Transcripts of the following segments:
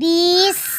20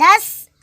10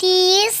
30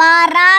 12